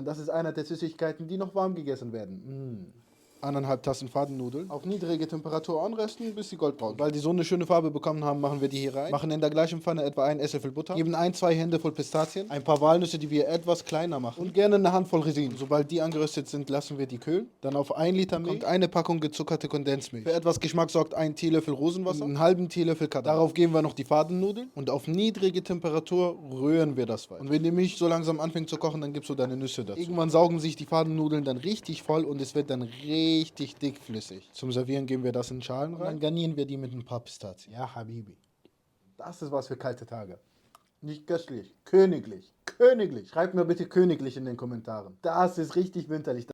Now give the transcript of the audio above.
Das ist einer der Süßigkeiten, die noch warm gegessen werden. 1,5 Tassen Fadennudeln. Auf niedrige Temperatur anrösten, bis sie goldbraun. Weil die so eine schöne Farbe bekommen haben, machen wir die hier rein. Machen in der gleichen Pfanne etwa einen Esslöffel Butter. Geben 2 Hände voll Pistazien. Ein paar Walnüsse, die wir etwas kleiner machen. Und gerne eine Handvoll Rosinen. Sobald die angeröstet sind, lassen wir die kühlen. Dann auf 1 Liter Milch und eine Packung gezuckerte Kondensmilch. Für etwas Geschmack sorgt ein Teelöffel Rosenwasser und einen halben Teelöffel Kardamom. Darauf geben wir noch die Fadennudeln. Und auf niedrige Temperatur rühren wir das weiter. Und wenn die Milch so langsam anfängt zu kochen, dann gibst du deine Nüsse dazu. Irgendwann saugen sich die Fadennudeln dann richtig voll und es wird dann richtig dickflüssig. Zum Servieren geben wir das in Schalen rein. Dann garnieren wir die mit ein paar Pistazien. Ja, Habibi. Das ist was für kalte Tage. Nicht köstlich, königlich. Königlich. Schreibt mir bitte königlich in den Kommentaren. Das ist richtig winterlich.